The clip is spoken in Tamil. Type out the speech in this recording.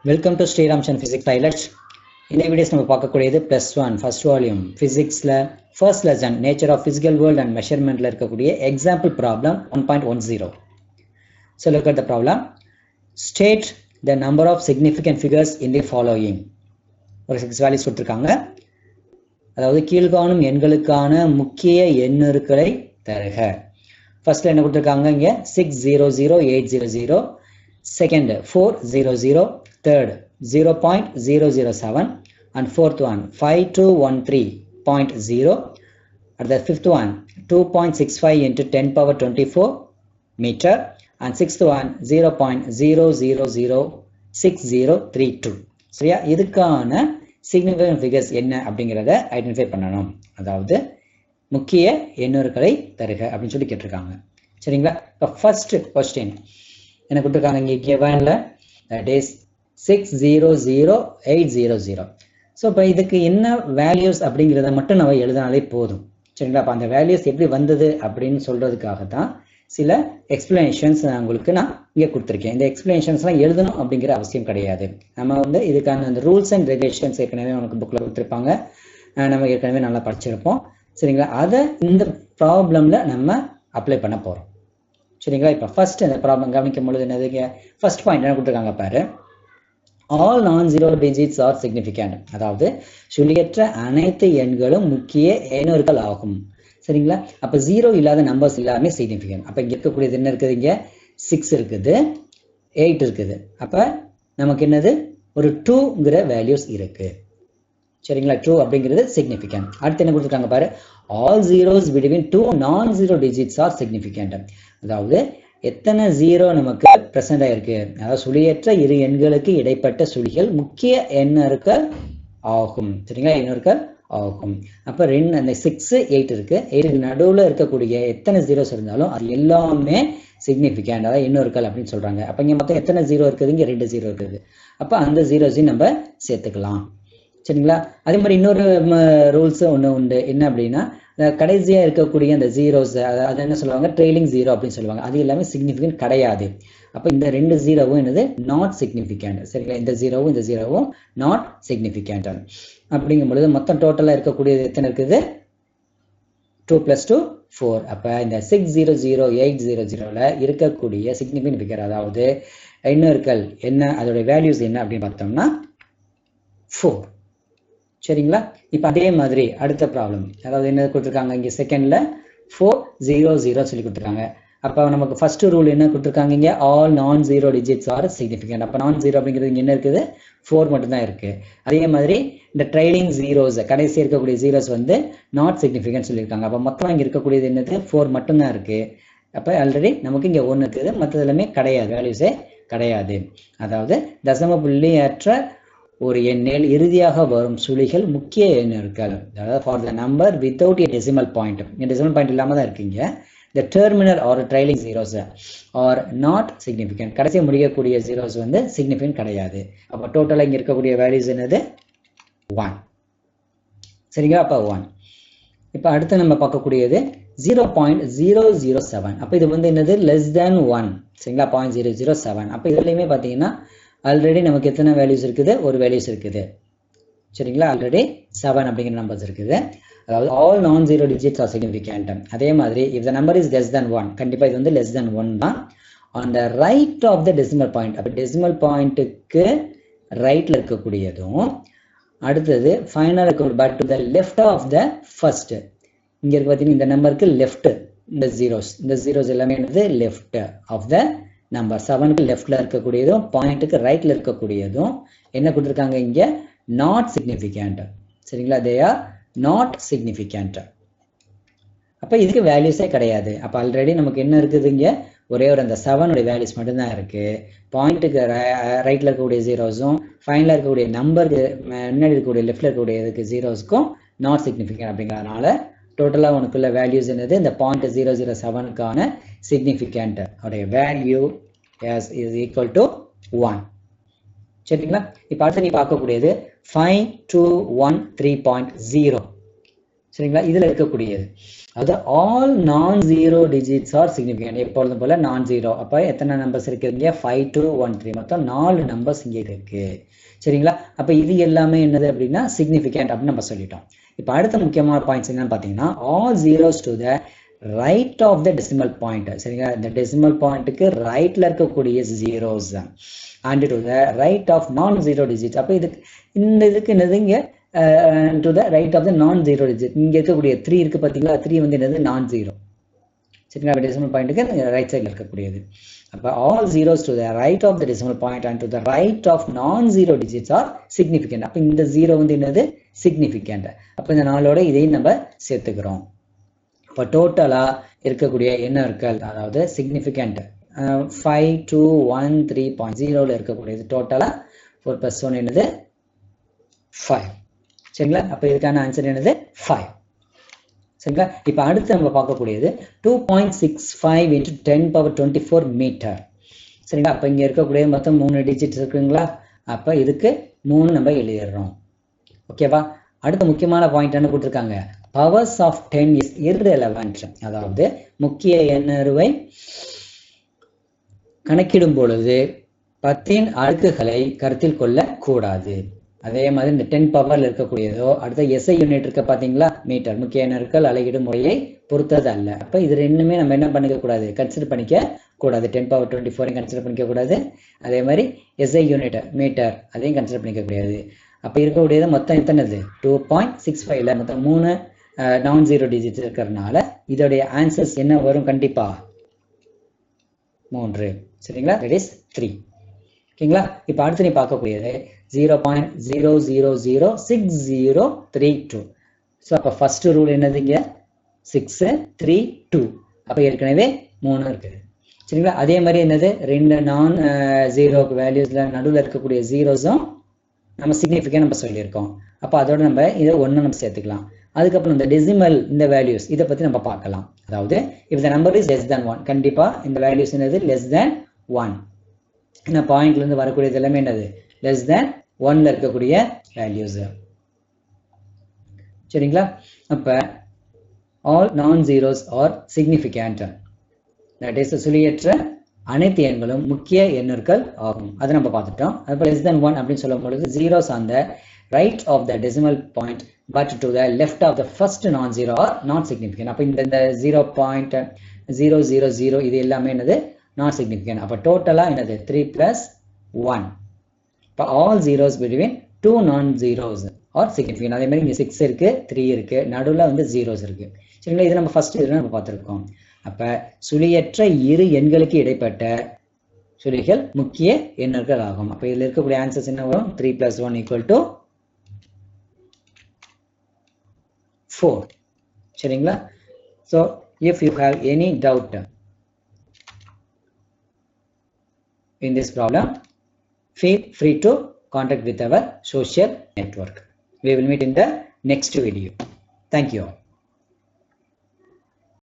Welcome to Sri Ramchan Physics Pilots. In the videos we will see +1 first volume physics first lesson nature of physical world and measurement example problem 1.10. So look at the problem. State the number of significant figures in the following. ஒரு 6 values கொடுத்திருக்காங்க. அதாவது கீழ்காணும் எண்களுக்கான முக்கிய எண்ணுருக்களை தருக. First என்ன கொடுத்திருக்காங்க இங்க 600800, second 400, third 0.007 and fourth one 5213.0, and the fifth one 2.65 into 10 power 24 meter, and sixth one 0.0006032. சரியா, இதுக்கான significant figures என்ன அப்படிங்கறத ஐடென்டிஃபை பண்ணணும். அதாவது முக்கிய எண்ணுருக்களை தருக அப்படின்னு சொல்லி கேட்டிருக்காங்க. சரிங்களா, இப்போ ஃபர்ஸ்ட் क्वेश्चन என்ன கொடுத்திருக்காங்க இங்க givenல, that is 600800. ஸோ இப்போ இதுக்கு என்ன வேல்யூஸ் அப்படிங்கிறத மட்டும் நம்ம எழுதினாலே போதும். சரிங்களா, அப்போ அந்த வேல்யூஸ் எப்படி வந்தது அப்படின்னு சொல்றதுக்காக தான் சில எக்ஸ்பிளனேஷன்ஸ் உங்களுக்கு நான் இங்கே கொடுத்துருக்கேன். இந்த எக்ஸ்பிளனேஷன்ஸ்லாம் எழுதணும் அப்படிங்கிற அவசியம் கிடையாது. நம்ம இதுக்கான அந்த ரூல்ஸ் அண்ட் ரெகுலேஷன்ஸ் ஏற்கனவே நமக்கு புக்கில் கொடுத்துருப்பாங்க, நம்ம ஏற்கனவே நல்லா படிச்சிருப்போம். சரிங்களா, அதை இந்த ப்ராப்ளம்ல நம்ம அப்ளை பண்ண போகிறோம். சரிங்களா, இப்போ ஃபர்ஸ்ட் இந்த ப்ராப்ளம் கவனிக்கும் பொழுது என்னதுங்க, ஃபர்ஸ்ட் பாயிண்ட் என்ன கொடுத்துருக்காங்க பாரு, ஆல் நான்-ஜீரோ டிஜிட்ஸ் ஆர் சிக்னிஃபிகண்ட். அதாவது சுழியற்ற அனைத்து எண்களும் முக்கிய எண்ணுருக்கள் ஆகும். சரிங்களா, அப்போ ஜீரோ இல்லாத நம்பர்ஸ் எல்லாமே சிக்னிஃபிகண்ட். அப்போ இங்கே இருக்கக்கூடியது என்ன இருக்குது, இங்கே 6 இருக்குது, 8 இருக்குது. அப்போ நமக்கு என்னது, ஒரு 2ங்கிற வேல்யூஸ் இருக்கு. சரிங்களா, 2 அப்படிங்கிறது சிக்னிஃபிகண்ட். அடுத்து என்ன கொடுத்துருக்காங்க பாரு, all zeros between 2 non zero digits are significant. அதாவது எத்தனை ஜீரோ நமக்கு பிரசன்ட் ஆயிருக்கு, அதாவது சுழியற்ற இரு எண்களுக்கு இடைப்பட்ட சுழிகள் முக்கிய எண்ணுருக்கள் ஆகும். சரிங்களா, எண்ணுருக்கள் ஆகும். அப்போ அந்த 6 8 இருக்கு, 8க்கு நடுவில் இருக்கக்கூடிய எத்தனை ஜீரோஸ் இருந்தாலும் அது எல்லாமே சிக்னிஃபிகண்ட், அதாவது எண்ணுருக்கள் அப்படின்னு சொல்றாங்க. அப்போ இங்கே மொத்தம் எத்தனை ஜீரோ இருக்குது, இங்கே 2 ஜீரோ இருக்குது. அப்போ அந்த ஜீரோஸையும் நம்ம சேர்த்துக்கலாம். சரிங்களா, அதே மாதிரி இன்னொரு ரூல்ஸ் ஒன்று உண்டு. என்ன அப்படின்னா, கடைசியாக இருக்கக்கூடிய அந்த ஜீரோஸ் அது என்ன சொல்லுவாங்க, ட்ரெயிலிங் ஜீரோ அப்படின்னு சொல்லுவாங்க. அது எல்லாமே சிக்னிஃபிகண்ட் கிடையாது. அப்போ இந்த 2 ஜீரோவும் என்னது, நாட் சிக்னிஃபிகண்ட். சரிங்களா, இந்த ஜீரோவும் நாட் சிக்னிஃபிகண்ட். அப்படிங்கும் பொழுது மொத்தம் டோட்டலாக இருக்கக்கூடியது எத்தனை இருக்குது, 2 + 2 4. அப்போ இந்த 600800 இருக்கக்கூடிய சிக்னிஃபிகண்ட் ஃபிகர், அதாவது எண்ணுருக்கள் என்ன, அதோட வேல்யூஸ் என்ன அப்படின்னு பார்த்தோம்னா 4. சரிங்களா, இப்போ அதே மாதிரி அடுத்த ப்ராப்ளம், அதாவது என்ன கொடுத்துருக்காங்க இங்கே செகண்ட்ல 400 சொல்லி கொடுத்துருக்காங்க. அப்போ நமக்கு ஃபர்ஸ்ட் ரூல் என்ன கொடுத்துருக்காங்க இங்கே, ஆல் நான்-ஜீரோ டிஜிட்ஸ் ஆர் சிக்னிஃபிகண்ட். அப்போ நான்-ஜீரோ அப்படிங்கிறது இங்கே என்ன இருக்குது, 4 மட்டும்தான் இருக்கு. அதே மாதிரி இந்த ட்ரைலிங் ஜீரோஸ், கடைசி இருக்கக்கூடிய ஜீரோஸ் நாட் சிக்னிஃபிகண்ட் சொல்லியிருக்காங்க. அப்போ மொத்தம் இங்கே இருக்கக்கூடியது என்னது, 4 மட்டும்தான் இருக்கு. அப்போ ஆல்ரெடி நமக்கு இங்கே 1 இருக்குது, மற்றது எல்லாமே கிடையாது, வேல்யூஸே கிடையாது. அதாவது தசம புள்ளி அற்ற ஒரு எண்ணில் இறுதியாக வரும் சுழிகள் முக்கிய எண்ணுருக்கள். அதாவது for the number without a decimal point, decimal point இல்லாமல் தான் இருக்கீங்க. the terminal or trailing zeros are not significant. கடைசியாக முடியக்கூடிய ஜீரோஸ் சிக்னிஃபிகண்ட் கிடையாது. அப்போ டோட்டலாக இங்கே இருக்கக்கூடிய வேல்யூஸ் என்னது, 1. சரிங்களா, அப்போ 1. இப்போ அடுத்து நம்ம பார்க்கக்கூடியது 0.007. அப்போ இது என்னது, லெஸ் தேன் 1. சரிங்களா, 0.007. அப்போ இதுலையுமே பார்த்தீங்கன்னா ஆல்ரெடி நமக்கு எத்தனை வேல்யூஸ் இருக்குது, ஒரு வேல்யூஸ் இருக்குது. சரிங்களா, ஆல்ரெடி 7 அப்படிங்கிற நம்பர்ஸ் இருக்குது. அதாவது ஆல் நான்-ஜீரோ டிஜிட்ஸ் ஆர் சிக்னிஃபிகண்ட். அதே மாதிரி if the number is less than 1, கண்டிப்பா இது less than 1 தான். on the right of the decimal point, அப்ப decimal pointக்கு ரைட்ல இருக்கக்கூடியதும், அடுத்தது ஃபைனல் இருக்கக்கூடிய but to the left of the first, இங்க இருக்கு பாத்தீங்கன்னா இந்த நம்பருக்கு லெஃப்ட், இந்த ஜீரோஸ் எல்லாமே என்னது, லெஃப்ட் ஆஃப் த நம்பர். 7க்கு லெஃப்ட்ல இருக்கக்கூடியதும் பாயிண்ட்டுக்கு ரைட்ல இருக்கக்கூடியதும் என்ன கொடுத்துருக்காங்க இங்க, நாட் சிக்னிஃபிகண்ட். சரிங்களா, they are not significant. அப்ப இதுக்கு வேல்யூஸே கிடையாது. அப்ப ஆல்ரெடி நமக்கு என்ன இருக்குது இங்க, ஒரே ஒரு அந்த 7 உடைய வேல்யூஸ் மட்டும்தான் இருக்கு. பாயிண்ட்டுக்கு ரைட்ல இருக்கக்கூடிய ஜீரோஸும் ஃபைனலா இருக்கக்கூடிய நம்பருக்கு முன்னாடி இருக்கக்கூடிய லெஃப்ட்ல இருக்கக்கூடிய இதுக்கு ஜீரோஸ்க்கும் நாட் சிக்னிஃபிகண்ட். அப்படிங்கிறதுனால டோட்டலா உனக்குள்ள வேல்யூஸ் என்னது, இந்த 0.007க்கான சிக்னிஃபிகண்ட் உடைய வேல்யூ is equal to 1. சரிங்களா, இப்போ அடுத்து நீ பார்க்கக்கூடியது 5213.0. சரிங்களா? இதுல இருக்கக்கூடியது அது ஆல் நான் ஜீரோ டிஜிட்ஸ் ஆர் சிக்னிஃபிகண்ட். எப்பொழுதும் போல நான் ஜீரோ. அப்ப எத்தனை நம்பர்ஸ் இருக்கு? 5 2 1 3 மொத்தம் 4 நம்பர்ஸ் இங்க இருக்கு. சரிங்களா? அப்ப இது எல்லாமே என்னது அப்படின்னா சிக்னிஃபிகண்ட் அப்படின்னு நம்ம சொல்லிட்டோம். இப்ப அடுத்த முக்கியமான பாயிண்ட்ஸ் என்னன்னு பாத்தீங்கன்னா all zeros to the right of the decimal point. சரிங்களா? இந்த டெசிமல் பாயிண்ட்டுக்கு ரைட்ல இருக்கக்கூடிய zeros and to the right of non zero digit. அப்ப இதுக்கு என்னது இங்க to the right of the non-zero digit. இங்க இருக்கக்கூடிய 3 இருக்கு பாத்தீங்களா? 3 வந்து என்னது நான் ஜீரோ. சரிங்களா? டெசிமல் பாயிண்ட்டுக்கு ரைட் சைடுல இருக்கக்கூடியது. அப்ப all zeros to the right of the decimal point and to the right of non-zero digits are significant. அப்ப இந்த 0 வந்து என்னது significant. அப்ப இந்த நாளோட இதையும் நம்ம சேர்த்துக்கிறோம். அப்ப டோட்டலா இருக்கக்கூடிய எண்கள் அதாவது significant 5 2 1 3.0ல இருக்கக்கூடியது டோட்டலா 4 + 1 என்னது 5. சரிங்களா? அப்ப இதுக்கான ஆன்சர் என்னது 5. சரிங்களா? இப்ப அடுத்து நம்ம பார்க்கக்கூடியது 2.65 into 10^24 மீட்டர். சரிங்களா? அப்ப இங்க இருக்கக்கூடிய மொத்தம் 3 டிஜிட்ஸ் இருக்குங்களா? அப்ப இதுக்கு 3 நம்ம எழுதிடுறோம். ஓகேவா? அடுத்த முக்கியமான பாயிண்ட் என்ன கொடுத்திருக்காங்க? powers of 10 is irrelevant. அதாவது முக்கிய எண்ணறுவை கணக்கிடும் பொழுது 10 அடுக்குகளை கருத்தில் கொள்ள கூடாது. அதே மாதிரி இந்த 10 பவர்ல இருக்கக்கூடியதோ அடுத்த எஸ்ஐ யூனிட் இருக்க பாத்தீங்களா? மீட்டர். முக்கிய எண்ணர்கள் அலகிடும் முறையை பொறுத்தது அல்ல. அப்ப இது ரெண்டுமே நம்ம என்ன பண்ணிக்க கூடாது? கன்சிடர் பண்ணிக்க கூடாது. 10^24 கன்சிடர் பண்ணிக்க கூடாது. அதே மாதிரி எஸ்ஐ யூனிட் மீட்டர் அதையும் கன்சிடர் பண்ணிக்க கூடாது. அப்ப இருக்கக்கூடியது மொத்தம் எத்தனைது? 2.65ல மொத்தம் 3 நான் ஜீரோ டிஜிட்ஸ் இருக்கிறதுனால இதோடைய ஆன்சர்ஸ் என்ன வரும்? கண்டிப்பா 3. சரிங்களா? That is 3. ஓகேங்களா? இப்ப அடுத்து நீ பார்க்கக்கூடியது 0.000632. ஸோ அப்போ ஃபர்ஸ்ட் ரூல் என்னதுங்க? 6 3 2. அப்போ ஏற்கனவே 3 இருக்குது. சரிங்களா? அதே மாதிரி என்னது? 2 நான் ஜீரோக்கு வேல்யூஸ்ல நடுவில் இருக்கக்கூடிய ஜீரோஸும் நம்ம சிக்னிஃபிகண்ட் நம்ம சொல்லியிருக்கோம். அப்போ அதோட நம்ம இதை 1 நம்ம சேர்த்துக்கலாம். அதுக்கப்புறம் இந்த டெசிமல் இந்த வேல்யூஸ் இதை பத்தி நம்ம பார்க்கலாம். அதாவது if the number is less than 1 கண்டிப்பா இந்த வேல்யூஸ் என்னது? Less than 1. இந்த பாயிண்ட்ல இருந்து வரக்கூடியது எல்லாமே என்னது? லெஸ் தேன் 1ல இருக்கக்கூடிய வேல்யூஸ். சரிங்களா? அப்ப all non zeros are significant. That is சுழியற்ற அனைத்து எண்களும் முக்கிய எண்கள் ஆகும். அதை நம்ம பார்த்துட்டோம். அப்ப லெஸ் தேன் 1 அப்படின்னு சொல்லும் பொழுது zeros on the right of the decimal point but to the left of the first non zero are not significant. அப்ப இந்த 0.000 இது எல்லாமே என்னது? Not significant. அப்ப டோட்டலா என்னது? 3 + 1. இப்போ ஆல் ஜீரோஸ் பிட்வீன் 2 நான் ஜீரோஸ் ஆர் சிக்னிஃபிகண்ட். அதே மாதிரி இங்க 6 இருக்கு 3 இருக்கு நடுவில் வந்து ஜீரோஸ் இருக்கு. சரிங்களா? இது நம்ம ஃபர்ஸ்ட் இதுல நம்ம பார்த்துருக்கோம். அப்ப சுழியற்ற இரு எண்களுக்கு இடைப்பட்ட சுழிகள் முக்கிய எண்கள் ஆகும். அப்ப இதுல இருக்கக்கூடிய ஆன்சர்ஸ் என்ன வரும்? 3 + 1 = 4. சரிங்களா? So if you have any doubt in this problem, feel free to contact with our social network. We will meet in the next video. Thank you all.